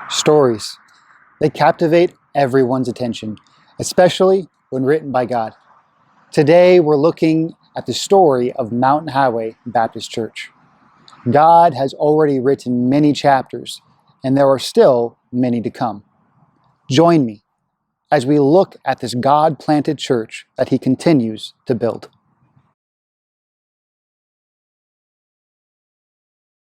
Stories. They captivate everyone's attention, especially when written by God. Today we're looking at the story of Mountain Highway Baptist Church. God has already written many chapters, and there are still many to come. Join me as we look at this God-planted church that He continues to build.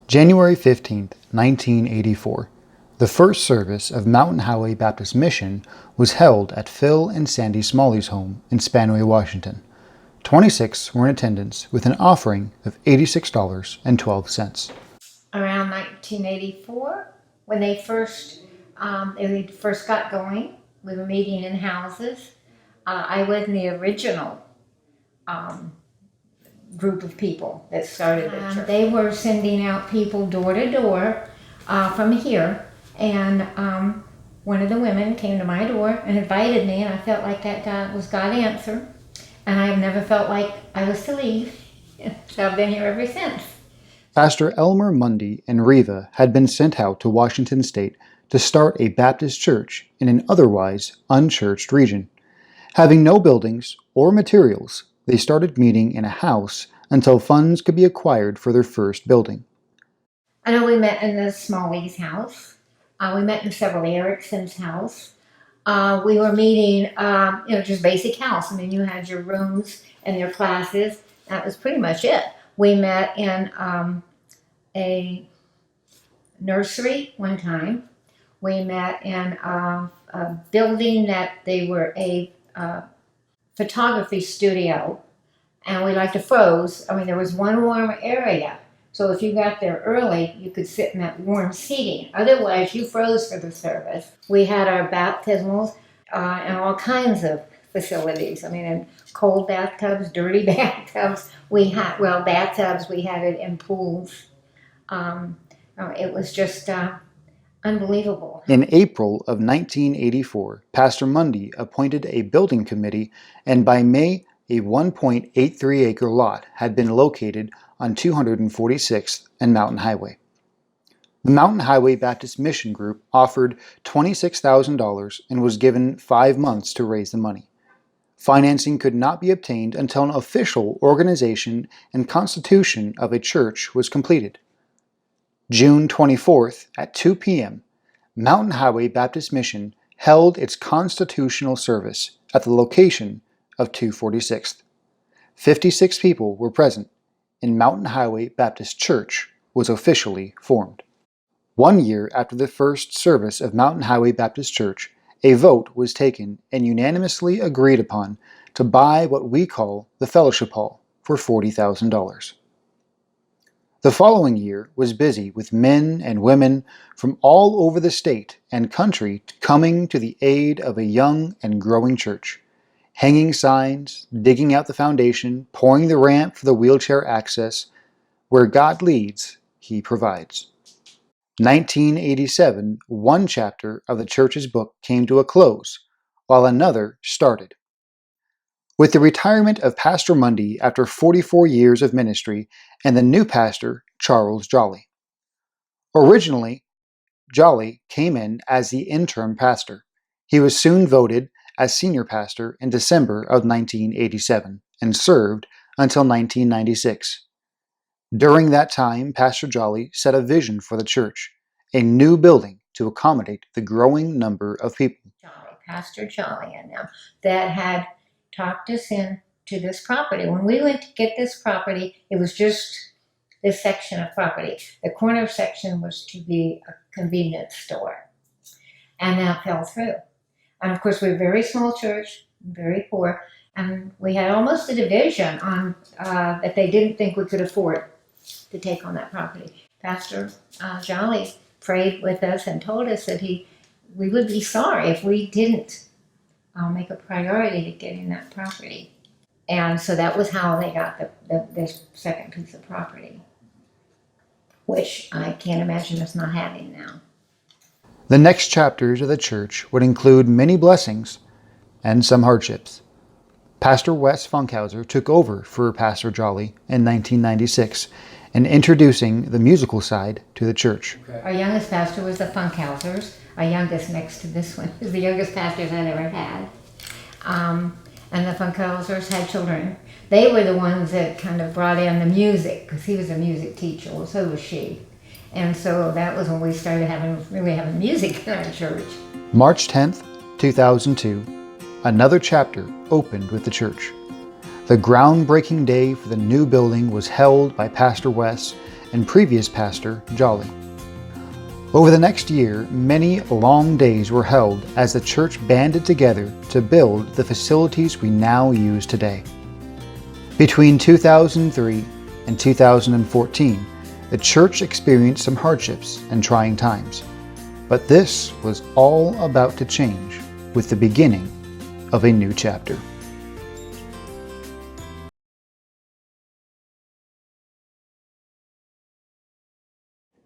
January 15th, 1984. The first service of Mountain Highway Baptist Mission was held at Phil and Sandy Smalley's home in Spanaway, Washington. 26 were in attendance with an offering of $86.12. Around 1984, when they first got going, we were meeting in houses. I was in the original group of people that started the church. They were sending out people door to door from here, and one of the women came to my door and invited me, and I felt like that was God's answer, and I've never felt like I was to leave, so I've been here ever since. Pastor Elmer Mundy and Reva had been sent out to Washington State to start a Baptist church in an otherwise unchurched region. Having no buildings or materials, they started meeting in a house until funds could be acquired for their first building. I know we met in the Smalley's house. We met in several Erickson's house. We were meeting, just basic house. I mean, you had your rooms and your classes. That was pretty much it. We met in a nursery one time. We met in a building that they were a photography studio, and we liked to froze. I mean, there was one warm area, so if you got there early, you could sit in that warm seating. Otherwise, you froze for the service. We had our baptismals and all kinds of facilities. I mean, in cold bathtubs, dirty bathtubs. Bathtubs, we had it in pools. It was just unbelievable. In April of 1984, Pastor Mundy appointed a building committee, and by May, a 1.83 acre lot had been located on 246th and Mountain Highway. The Mountain Highway Baptist Mission Group offered $26,000 and was given 5 months to raise the money. Financing could not be obtained until an official organization and constitution of a church was completed. June 24th at 2 p.m., Mountain Highway Baptist Mission held its constitutional service at the location of 246th. 56 people were present, and Mountain Highway Baptist Church was officially formed. 1 year after the first service of Mountain Highway Baptist Church, a vote was taken and unanimously agreed upon to buy what we call the Fellowship Hall for $40,000. The following year was busy with men and women from all over the state and country coming to the aid of a young and growing church, hanging signs, digging out the foundation, pouring the ramp for the wheelchair access. Where God leads, He provides. 1987, one chapter of the church's book came to a close, while another started. With the retirement of Pastor Mundy after 44 years of ministry and the new pastor, Charles Jolly. Originally, Jolly came in as the interim pastor. He was soon voted as senior pastor in December of 1987 and served until 1996. During that time, Pastor Jolly set a vision for the church, a new building to accommodate the growing number of people. Pastor Jolly and them that had talked us into this property. When we went to get this property, it was just this section of property. The corner section was to be a convenience store, and that fell through. And of course, we're a very small church, very poor, and we had almost a division on that they didn't think we could afford to take on that property. Pastor Jolly prayed with us and told us that we would be sorry if we didn't make a priority to getting that property. And so that was how they got this second piece of property, which I can't imagine us not having now. The next chapters of the church would include many blessings and some hardships. Pastor Wes Funkhauser took over for Pastor Jolly in 1996, and introducing the musical side to the church. Our youngest pastor was the Funkhausers. Our youngest, next to this one, is the youngest pastors I'd ever had. And the Funkhausers had children. They were the ones that kind of brought in the music, because he was a music teacher, well, so was she. And so that was when we started really having music in our church. March 10th, 2002, another chapter opened with the church. The groundbreaking day for the new building was held by Pastor Wes and previous pastor Jolly. Over the next year, many long days were held as the church banded together to build the facilities we now use today. Between 2003 and 2014, the church experienced some hardships and trying times. But this was all about to change with the beginning of a new chapter.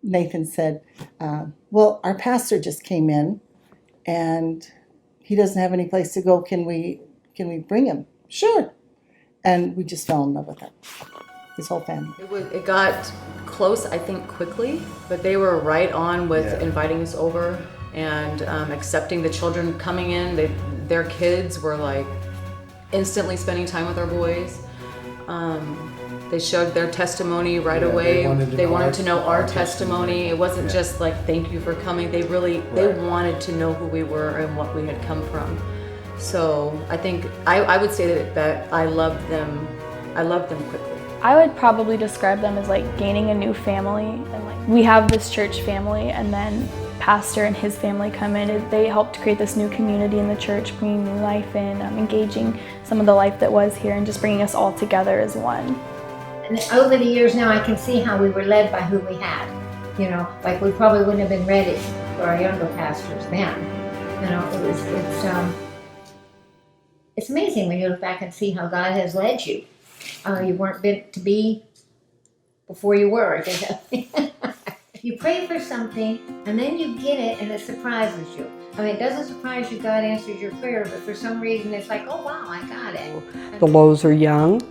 Nathan said, well, our pastor just came in and he doesn't have any place to go. Can we bring him? Sure. And we just fell in love with him, his whole family. It got close, I think, quickly, but they were right on with inviting us over and accepting the children coming in. Their kids were like instantly spending time with our boys. They showed their testimony right away. They wanted to know our testimony. It wasn't just like, thank you for coming. They wanted to know who we were and what we had come from. So I think I would say that I loved them quickly. I would probably describe them as like gaining a new family, and like we have this church family, and then pastor and his family come in. They helped create this new community in the church, bringing new life in, engaging some of the life that was here, and just bringing us all together as one. And over the years now, I can see how we were led by who we had. You know, like we probably wouldn't have been ready for our younger pastors then. You know, it's amazing when you look back and see how God has led you. You weren't meant to be before you were. You pray for something and then you get it and it surprises you. I mean, it doesn't surprise you God answers your prayer, but for some reason it's like, oh wow, I got it. The Lowes are young.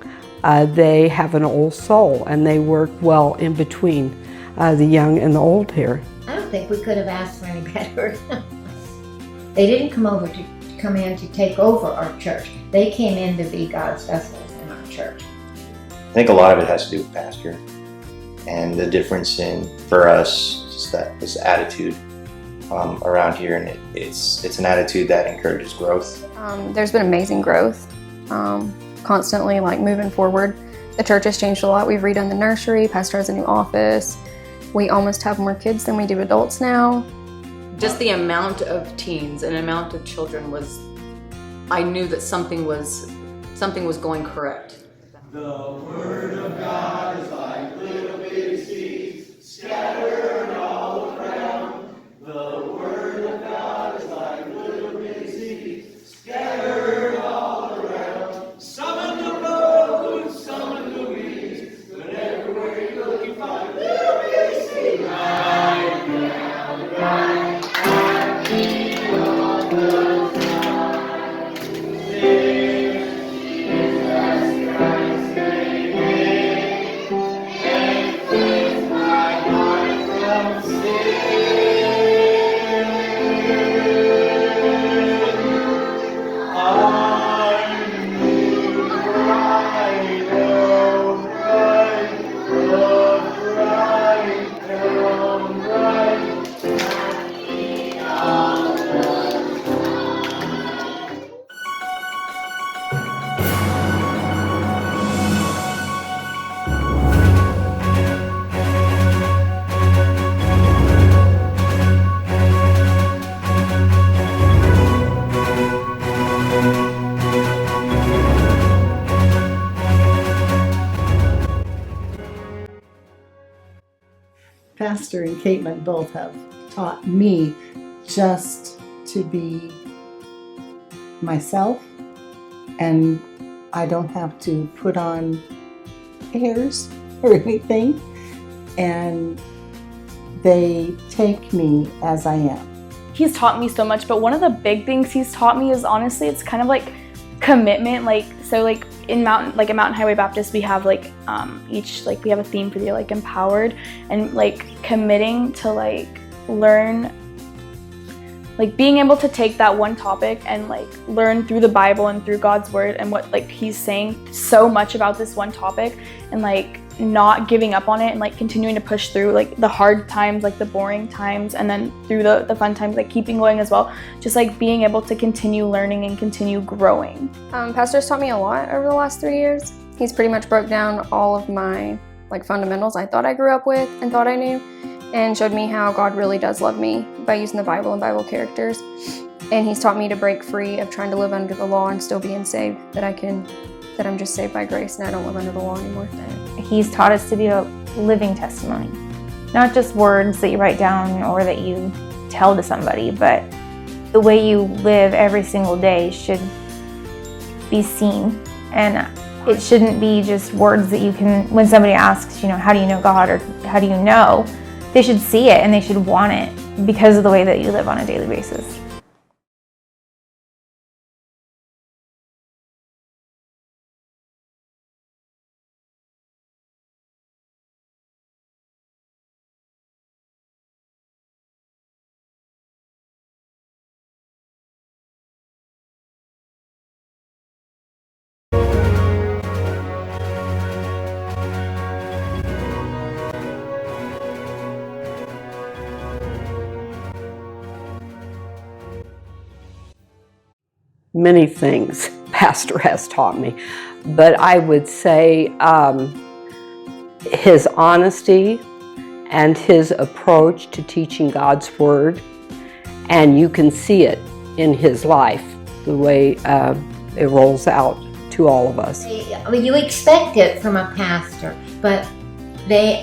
They have an old soul and they work well in between the young and the old here. I don't think we could have asked for any better. They didn't come in to take over our church. They came in to be God's vessels in our church. I think a lot of it has to do with pastor and the difference for us, just this attitude around here, and it's an attitude that encourages growth. There's been amazing growth, constantly like moving forward. The church has changed a lot. We've redone the nursery, pastor has a new office. We almost have more kids than we do adults now. Just the amount of teens and amount of children I knew that something was going correct. The word of God is like little bitty seeds scattered all around. The word of God is like little bitty seeds scattered all around. Some in the road, some in the weeds, but everywhere you look you find little bitty seeds. Right now, right. Pastor and Caitlin both have taught me just to be myself, and I don't have to put on airs or anything, and they take me as I am. He's taught me so much, but one of the big things he's taught me is honestly, it's kind of like commitment. So in Mountain Highway Baptist, we have like we have a theme for the year, like empowered, and like committing to like learn, like being able to take that one topic and like learn through the Bible and through God's word and what like he's saying so much about this one topic, and like not giving up on it and like continuing to push through like the hard times, like the boring times, and then through the fun times, like keeping going as well. Just like being able to continue learning and continue growing. Pastor's taught me a lot over the last 3 years. He's pretty much broke down all of my like fundamentals I thought I grew up with and thought I knew, and showed me how God really does love me by using the Bible and Bible characters. And he's taught me to break free of trying to live under the law and still being saved, that I'm just saved by grace and I don't live under the law anymore. He's taught us to be a living testimony, not just words that you write down or that you tell to somebody, but the way you live every single day should be seen. And it shouldn't be just words that you can, when somebody asks, how do you know God or how do you know, they should see it and they should want it because of the way that you live on a daily basis. Many things Pastor has taught me, but I would say his honesty and his approach to teaching God's Word, and you can see it in his life, the way it rolls out to all of us. You expect it from a pastor, but they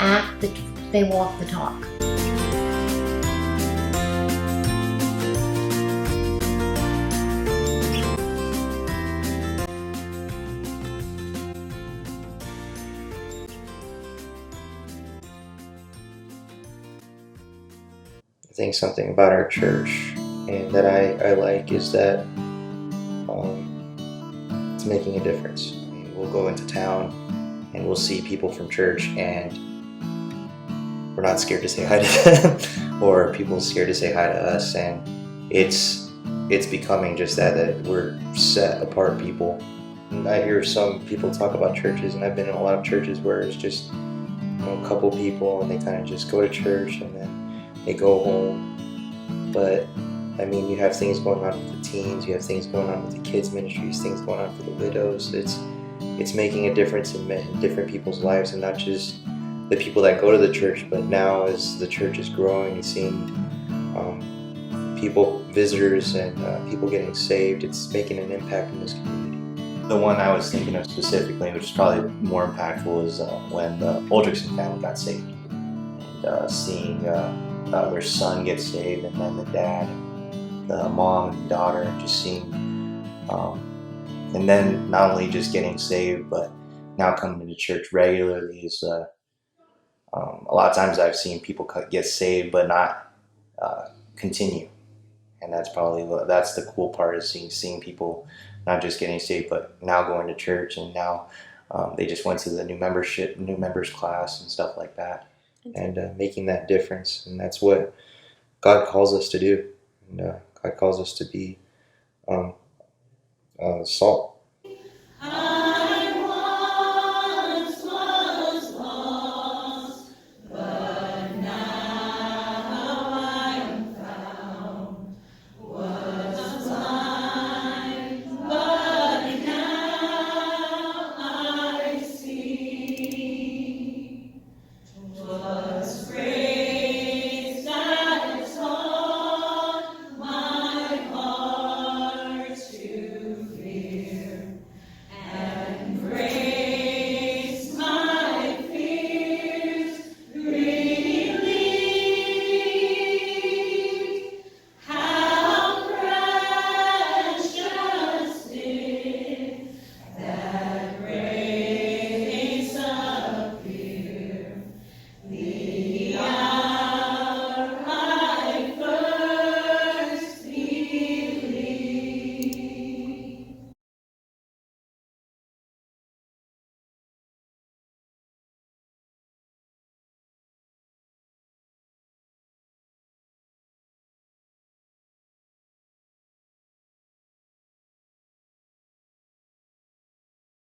walk the talk. I think something about our church and that I like is that it's making a difference. I mean, we'll go into town and we'll see people from church and we're not scared to say hi to them or people are scared to say hi to us, and it's becoming just that we're set apart people. And I hear some people talk about churches, and I've been in a lot of churches where it's just a couple people and they kind of just go to church and then they go home. But I mean, you have things going on with the teens, you have things going on with the kids ministries, things going on for the widows. It's making a difference in different people's lives, and not just the people that go to the church, but now as the church is growing and seeing people, visitors, and people getting saved, it's making an impact in this community. The one I was thinking of specifically, which is probably more impactful, is when the Aldrichson family got saved, and seeing their son get saved, and then the dad, the mom and daughter, and just seeing, and then not only just getting saved, but now coming to church regularly is a lot of times I've seen people get saved but not continue, and that's the cool part, is seeing people not just getting saved but now going to church, and now they just went to the new members class and stuff like that. And making that difference, and that's what God calls us to do. And God calls us to be salt.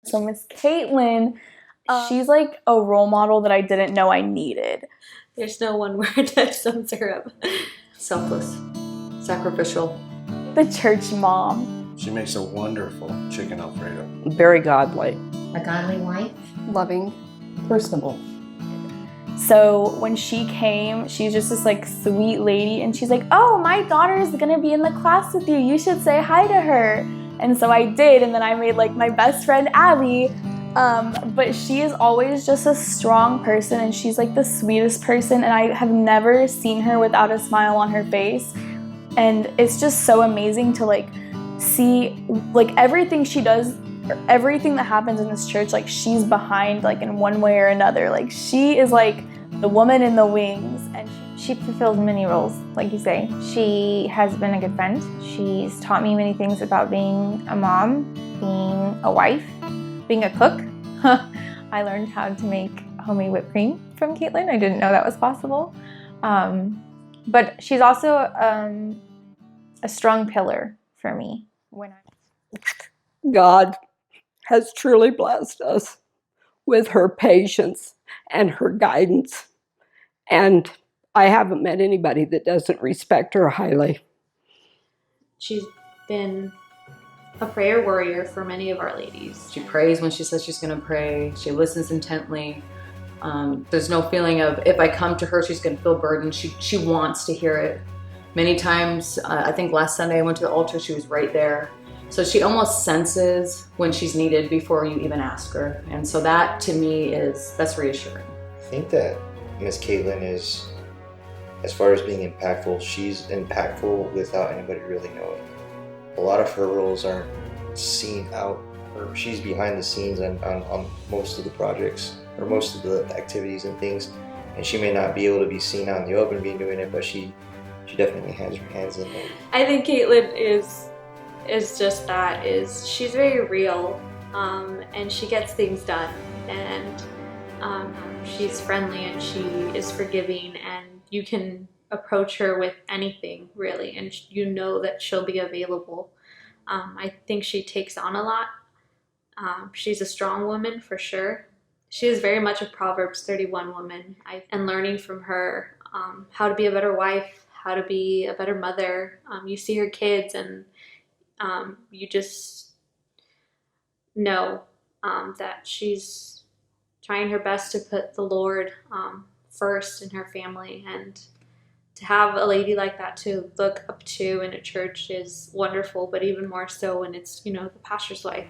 So Miss Caitlin, she's like a role model that I didn't know I needed. There's no one word that sums her up. Selfless, sacrificial. The church mom. She makes a wonderful chicken Alfredo. Very godly. A godly wife. Loving. Personable. So when she came, she's just this like sweet lady, and she's like, oh, my daughter is gonna be in the class with you. You should say hi to her. And so I did, and then I made like my best friend Abby. But she is always just a strong person, and she's like the sweetest person, and I have never seen her without a smile on her face. And it's just so amazing to like see like everything she does, everything that happens in this church, like she's behind like in one way or another. Like she is like the woman in the wings, and she fulfills many roles, like you say. She has been a good friend. She's taught me many things about being a mom, being a wife, being a cook. I learned how to make homemade whipped cream from Caitlin. I didn't know that was possible. But she's also a strong pillar for me. God has truly blessed us with her patience and her guidance. And I haven't met anybody that doesn't respect her highly. She's been a prayer warrior for many of our ladies. She prays when she says she's going to pray. She listens intently. There's no feeling of if I come to her, she's going to feel burdened. She wants to hear it. Many times, I think last Sunday I went to the altar, she was right there. So she almost senses when she's needed before you even ask her. And so that to me that's reassuring. I think that Miss Caitlin is, as far as being impactful, she's impactful without anybody really knowing. A lot of her roles aren't seen out, or she's behind the scenes on most of the projects or most of the activities and things, and she may not be able to be seen out in the open being doing it, but she definitely has her hands in it. I think Caitlin is just that, she's very real, and she gets things done, and she's friendly and she is forgiving, and you can approach her with anything really, and you know that she'll be available. I think she takes on a lot. She's a strong woman for sure. She is very much a Proverbs 31 woman, and learning from her how to be a better wife, how to be a better mother. You see her kids, and you just know that she's trying her best to put the Lord first in her family, and to have a lady like that to look up to in a church is wonderful, but even more so when it's, the pastor's wife.